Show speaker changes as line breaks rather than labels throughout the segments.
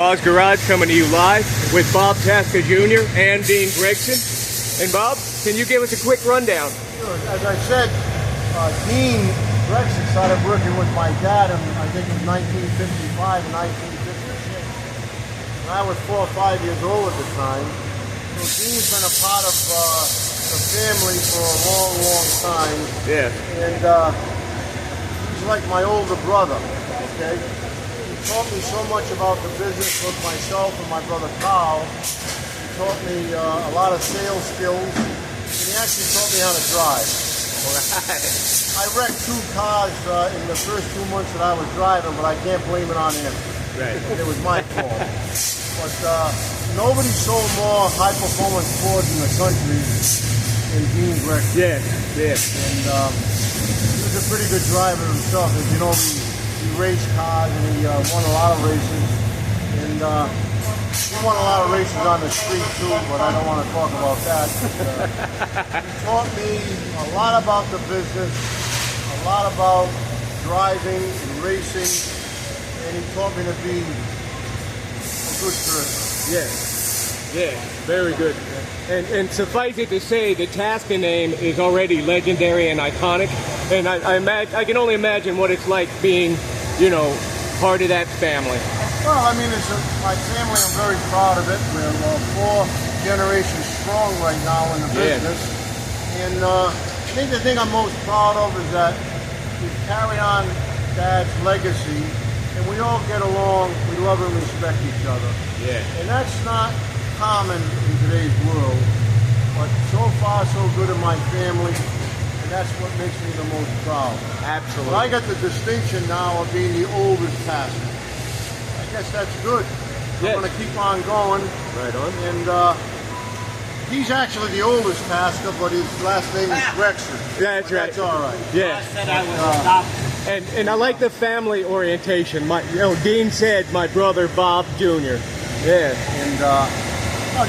Oz Garage coming to you live with Bob Tasca Jr. and Dean Gregson. And Bob, can you give us a quick rundown?
Sure. As I said, Dean Gregson started working with my dad in, I think, in 1955 and 1956. And I was 4 or 5 years old at the time. So Dean's been a part of the family for a long, long time.
Yeah.
And he's like my older brother, okay? He taught me so much about the business with myself and my brother Carl. He taught me a lot of sales skills, and he actually taught me how to drive.
Right.
I wrecked 2 cars in the first 2 months that I was driving, but I can't blame it on him.
Right.
It was my fault. But nobody sold more high-performance Fords in the country than Dean Gregson.
Yes, yes.
And he was a pretty good driver himself. As you know, he raced cars and he won a lot of races. And he won a lot of races on the street too, but I don't want to talk about that. He taught me a lot about the business, a lot about driving and racing, and he taught me to be a good person.
Yes, yes, very good. And suffice it to say, the Tasca name is already legendary and iconic. And I can only imagine what it's like being, you know, part of that family.
Well, I mean, my family, I'm very proud of it. We're 4 generations strong right now in the business. And I think the thing I'm most proud of is that we carry on Dad's legacy, and we all get along, we love and respect each other.
Yeah.
And that's not common in today's world, but so far so good in my family, and that's what makes me the most proud.
Absolutely.
But I got the distinction now of being the oldest pastor. I guess that's good.
Yes.
I'm going to keep on going.
Right on.
And he's actually the oldest pastor, but his last name is Gregson.
That's
but
right.
That's all right.
Yeah.
I said I was adopted.
And I like the family orientation. Dean said my brother Bob Jr. Yeah.
And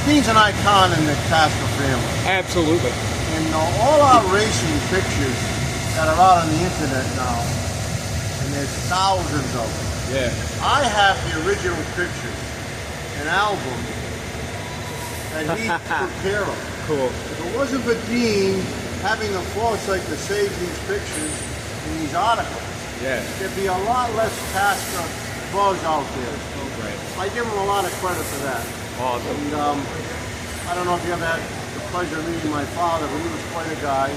Dean's an icon in the Tasca family.
Absolutely.
And all our racing pictures that are out on the internet now, and there's thousands of them.
Yeah.
I have the original pictures, an album that he took care of.
Cool.
If it wasn't for Dean having the foresight to save these pictures and these articles,
Yeah.
there'd be a lot less Tasca buzz out there.
Right.
I give him a lot of credit for that.
Awesome.
And I don't know if you ever had the pleasure of meeting my father, but he was quite a guy.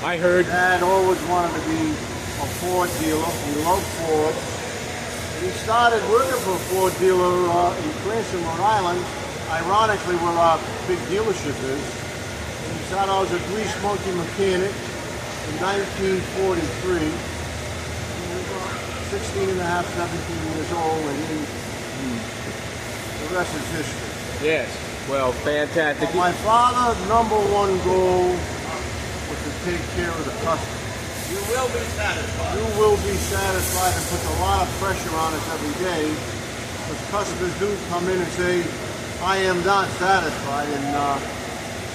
I heard.
Dad always wanted to be a Ford dealer. He loved Ford. And he started working for a Ford dealer in Cranston, Rhode Island, ironically where our big dealership is. And he started out as a grease monkey mechanic in 1943. He was 16 and a half, 17 years old, and the rest is history.
Yes. Well, fantastic.
My father's #1 goal was to take care of the customer.
You will be satisfied.
You will be satisfied, and puts a lot of pressure on us every day. Because customers do come in and say, I am not satisfied, and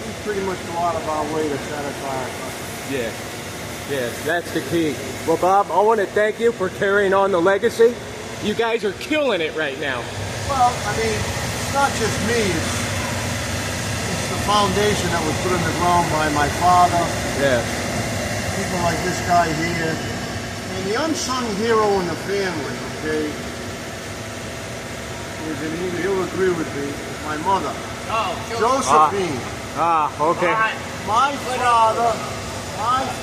we pretty much go out of our way to satisfy our customers.
Yes. Yes, that's the key. Well, Bob, I want to thank you for carrying on the legacy. You guys are killing it right now.
Well, I mean, it's not just me. It's the foundation that was put in the ground by my father.
Yeah.
People like this guy here. And the unsung hero in the family, okay, is, and he'll agree with me, is my mother,
Oh,
Josephine.
Okay.
My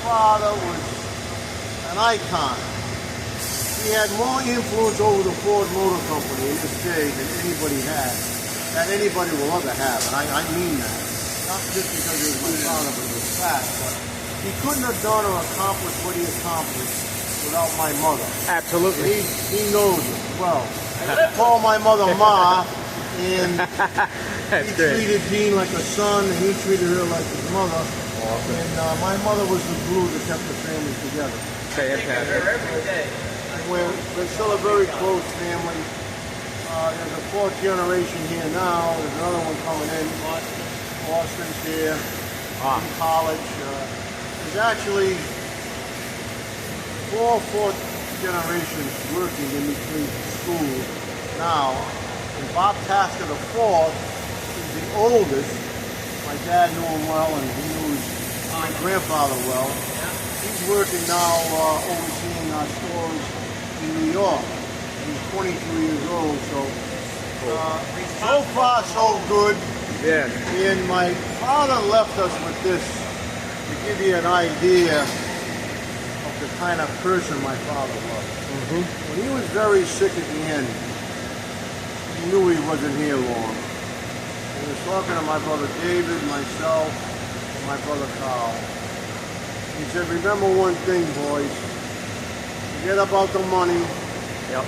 father was an icon. He had more influence over the Ford Motor Company in this day than anybody had, that anybody will ever have, and I mean that. Not just because he was my father, but it was fact, but he couldn't have done or accomplished what he accomplished without my mother.
Absolutely.
He knows it well. I call my mother Ma, and he treated Dean like a son, and he treated her like his mother.
Awesome.
And my mother was the glue that kept the family together.
Fantastic.
every day.
We're still a very close family. There's a 4th generation here now. There's another one coming in. Austin's here. In college. There's actually 4 fourth generations working in between schools now. And Bob Tasca IV is the oldest. My dad knew him well, and he knew my grandfather well. He's working now overseeing our stores in New York. He's 23 years old, so so far so good.
Yeah.
And my father left us with this to give you an idea of the kind of person my father was. When he was very sick at the end, he knew he wasn't here long. He was talking to my brother David, myself, and my brother Carl. He said, remember one thing, boys. Forget about the money.
Yep.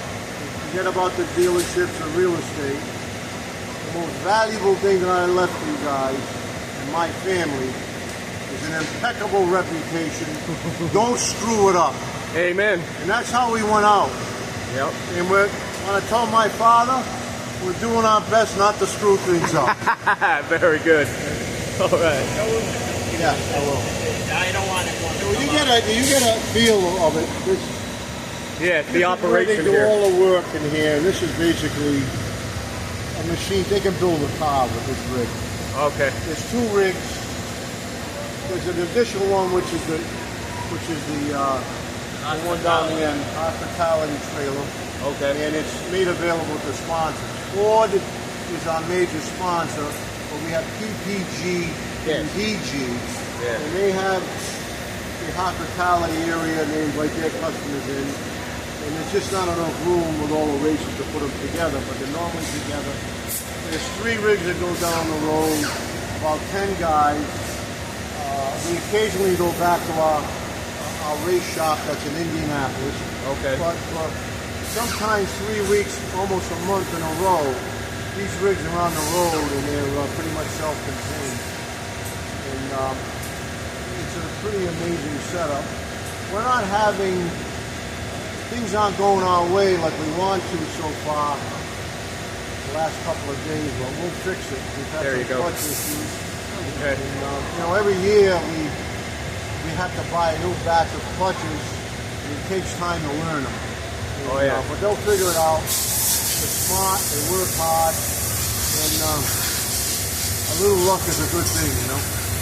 Forget about the dealerships or real estate. The most valuable thing that I left you guys and my family is an impeccable reputation. Don't screw it up.
Amen.
And that's how we went out.
Yep.
And when I told my father, we're doing our best not to screw things up.
Very good. All right.
Yeah, I will.
I don't want to go.
So you get a feel of it.
Yeah, the operation
They do
here.
all the work in here, and this is basically a machine. They can build a car with this rig.
Okay.
There's two rigs. There's an additional one, which is the one down the end, hospitality trailer.
Okay.
And it's made available to sponsors. Ford is our major sponsor, but we have PPG and DG, and they have the hospitality area, and they invite their customers in. And there's just not enough room with all the races to put them together, but they're normally together. There's 3 rigs that go down the road, about 10 guys. We occasionally go back to our race shop that's in Indianapolis.
Okay.
But sometimes 3 weeks, almost a month in a row, these rigs are on the road and they're pretty much self-contained. And it's a pretty amazing setup. We're not having, things aren't going our way like we want to so far the last couple of days, but we'll fix it. We've had some clutch issues.
Okay.
And, every year we have to buy a new batch of clutches, and it takes time to learn them. And, but they'll figure it out. They're smart, they work hard, and a little luck is a good thing,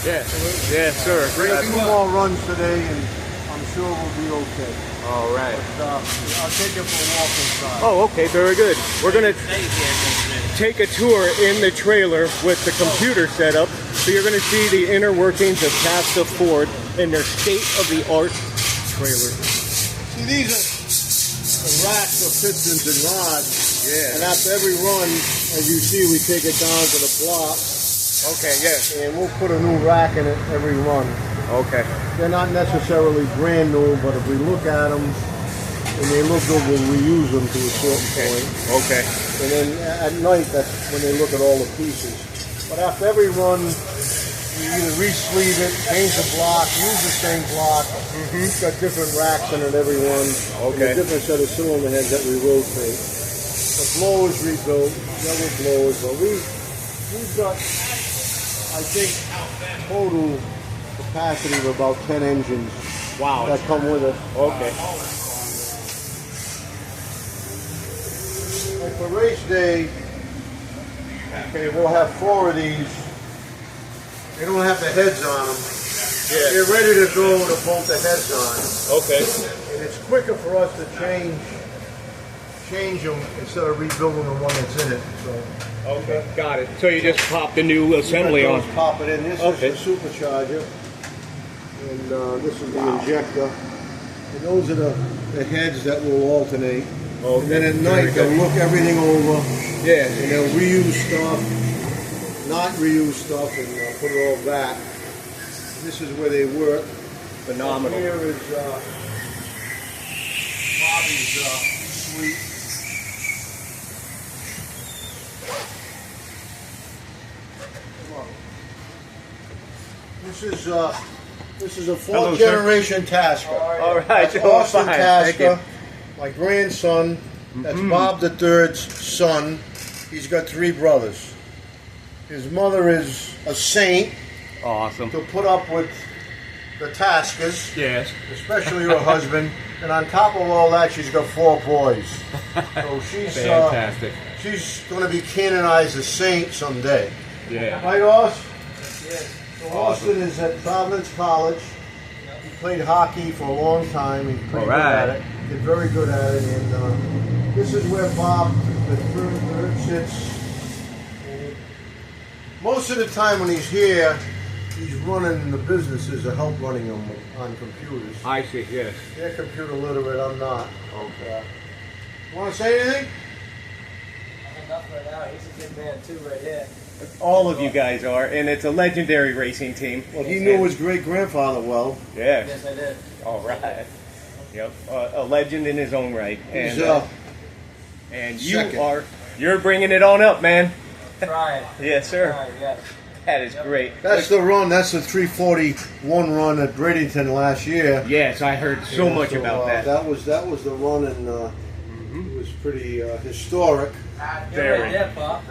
Yeah. Yeah, sir.
We have 2 more runs today, and I'm sure we'll be okay.
All right.
But, I'll take it for a walk inside.
Oh, okay. Very good. We're going to
Stay here just a minute.
take a tour in the trailer with the computer setup. So you're going to see the inner workings of Tasca Ford and their state-of-the-art trailer.
See, these are the racks of pistons and rods.
Yeah.
And after every run, as you see, we take it down to the block.
Okay, yeah.
And we'll put a new rack in it every run.
Okay.
They're not necessarily brand new, but if we look at them and they look good, we'll reuse them to a certain point.
Okay.
And then at night, that's when they look at all the pieces. But after every run, we either re-sleeve it, change the block, use the same block. It's got different racks in it, every one.
Okay.
And a different set of cylinder heads that we rotate. The blowers rebuilt, the other blowers, but we've got, I think, total capacity of about 10 engines.
Wow.
That come with it.
Okay.
Like for race day, okay, we'll have 4 of these. They don't have the heads on them.
Yeah.
They're ready to go to bolt the heads on.
Okay.
And it's quicker for us to change them instead of rebuilding the one that's in it. So.
Okay. Got it. So you just pop the new assembly on.
Pop it in. This
Okay.
is the supercharger. And this is the injector. And those are the heads that will alternate.
Okay.
And then at night they'll look everything over.
Yeah.
And they'll reuse stuff, not reuse stuff, and put it all back. This is where they work.
Phenomenal.
Here is Bobby's suite. This is a 4th generation Tasca.
All right.
That's
Oh,
Austin
fine. Thank you.
Tasca, my grandson. That's Bob III's son. He's got 3 brothers. His mother is a saint
Awesome.
to put up with the Tascas,
Yes.
especially her husband. And on top of all that, she's got 4 boys. So she's
Fantastic.
she's going to be canonized a saint someday.
Yeah.
Right, Austin? So Austin is at Providence College. He played hockey for a long time. He's pretty good at it. He's very good at it. And this is where Bob, the third, sits. And most of the time when he's here, he's running the businesses or help running them on computers.
I see, yes.
They're computer literate, I'm not. Okay. Want to say anything?
Enough right now. He's a good man too, right here.
All of you guys are, and it's a legendary racing team.
Well, he knew his great-grandfather well.
Yeah.
Yes, I did.
All right. Yep. A legend in his own right. And and you're bringing it on up, man.
Trying.
Yes, sir.
Trying, yes.
That is great.
That's the run. That's the 341 run at Bradenton last year.
Yes, I heard so much about that.
That was the run, and it was pretty historic.
You're right there, Pop.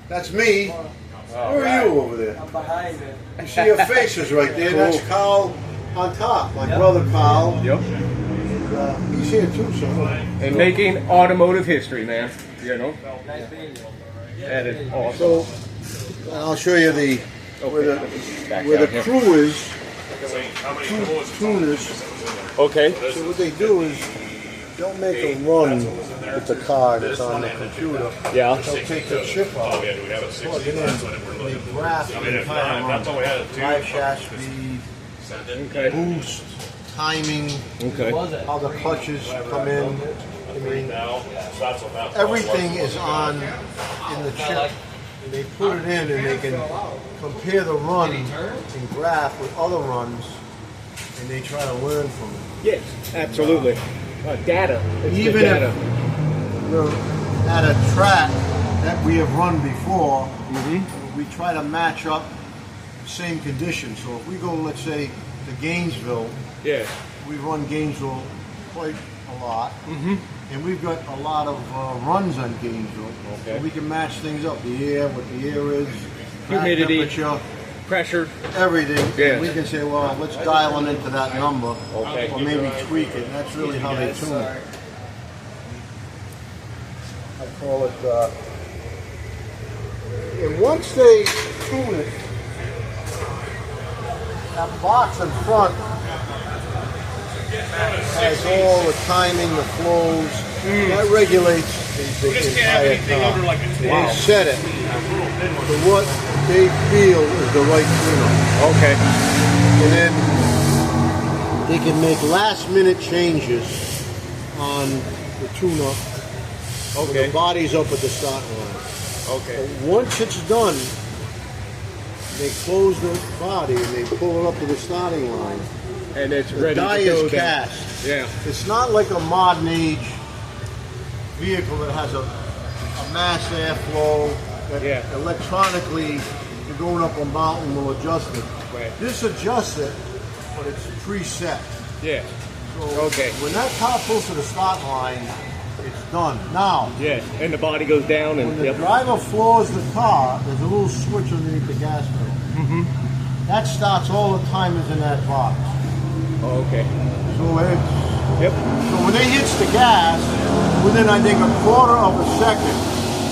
That's me. Where are you over there?
I'm behind you.
You see your faces right there. That's Carl on top. My brother Carl.
Yep.
He's here too, so.
And making automotive history, man. You know?
Nice being you.
That is awesome.
So, I'll show you where the crew is. Two tuners.
Okay.
So what they do is they'll make a run with the car that's on the computer.
Yeah.
They'll take the chip out, plug it in, and they graph the entire run. Drive shaft speed,
Okay.
boost, timing,
Okay.
how the clutches come in. I mean, everything is on in the chip. And they put it in and they can compare the run and graph with other runs, and they try to learn from it.
Yes, absolutely. Data. It's the
Even
data.
if we're at a track that we have run before, we try to match up the same conditions. So if we go, let's say, to Gainesville,
Yeah.
we run Gainesville quite a lot, and we've got a lot of runs on Gainesville.
Okay.
So we can match things up, the air, what the air is, track
Humidity.
temperature,
Pressure.
everything.
Yeah.
And we can say, well, let's dial them into that number,
Okay.
or maybe tweak it. And that's really how they tune it. I call it, and once they tune it, that box in front has all the timing, the flows. That regulates the entire car. They set it to what they feel is the right tune-up.
Okay.
And then they can make last-minute changes on the tune-up.
Okay.
The body's up at the start line.
Okay.
But once it's done, they close the body and they pull it up to the starting line.
And it's
The
ready
die
to go
is
then.
cast.
Yeah.
It's not like a modern age vehicle that has a mass airflow that
Yeah.
electronically you're going up a mountain will adjust it.
Right.
This adjusts it, but it's preset.
Yeah.
So
Okay.
when that car pulls to the start line, it's done. Now,
Yes. And the body goes down
when
and
the driver floors the car, there's a little switch underneath the gas pedal. That starts all the timers in that box.
Okay.
So
Yep.
so when it hits the gas, within I think a quarter of a second,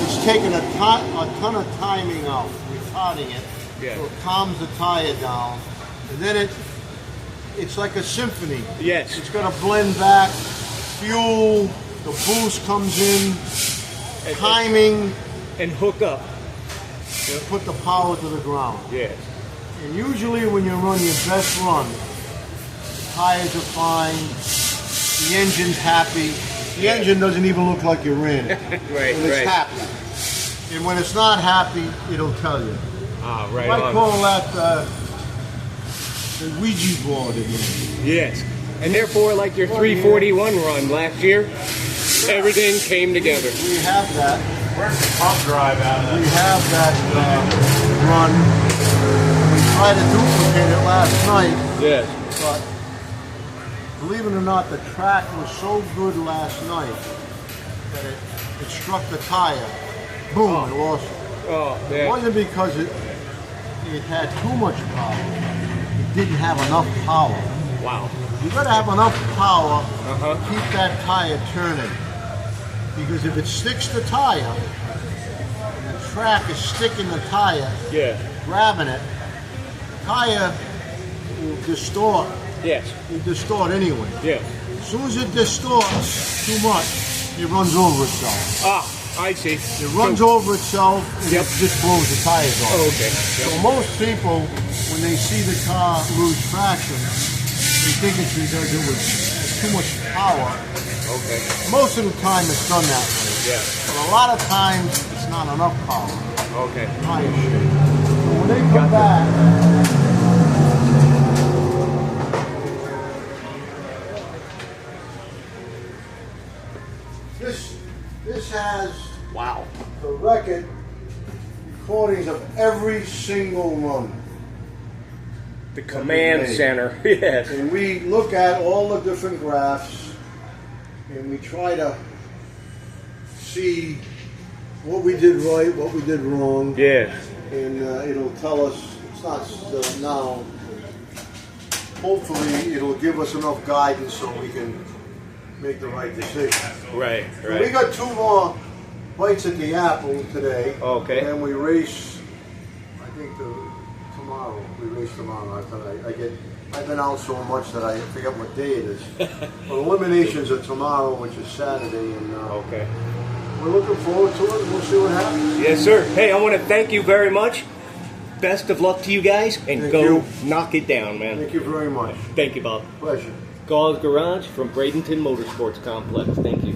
it's taking a ton of timing out, retarding it.
Yeah.
So it calms the tire down, and then it's like a symphony.
Yes.
It's going to blend back, fuel, the boost comes in, timing,
And hook up.
and put the power to the ground.
Yes.
And usually when you run your best run, the tires are fine, the engine's happy. The engine doesn't even look like you ran it.
Right.
And it's
Right.
happy. And when it's not happy, it'll tell you.
Ah, right
I
on.
call that the Ouija board again.
Yes. And therefore, like your 341 run last year, everything came together.
We have that.
Where's the pump drive out of
We have that run. We tried to duplicate it last night,
Yes.
but believe it or not, the track was so good last night that it struck the tire. Boom, it lost it.
Oh,
It
yeah.
wasn't because it had too much power. It didn't have enough power.
Wow.
You got to have enough power
Uh-huh.
to keep that tire turning. Because if it sticks the tire, track is sticking the tire,
Yeah.
grabbing it, tire will distort.
Yes.
It distort anyway.
Yeah.
As soon as it distorts too much, it runs over itself.
Ah, I see.
It runs over itself and
Yep.
it just blows the tires off.
Oh, okay.
So
Yep.
most people, when they see the car lose traction, they think it's because it was too much power.
Okay.
Most of the time it's done that way.
Yeah.
But a lot of times it's not enough power.
Okay.
Tire shape. So when they come back, this has
Wow.
the record recordings of every single run.
The command
made.
center. Yes.
And we look at all the different graphs and we try to see what we did right, what we did wrong.
Yes.
And it'll tell us, it's not now, hopefully it'll give us enough guidance so we can make the right decision.
Right.
We
Right.
got 2 more bites at the apple today.
Okay.
And then we race, I think tomorrow. We race tomorrow. I've been out so much that I forget what day it is. But eliminations are tomorrow, which is Saturday, and
Okay.
we're looking forward to it. We'll see what happens.
Yes, sir. Hey, I want to thank you very much. Best of luck to you guys, and
Thank
go
you.
knock it down, man.
Thank you very much.
Thank you, Bob.
Pleasure.
Gauze Garage from Bradenton Motorsports Complex. Thank you.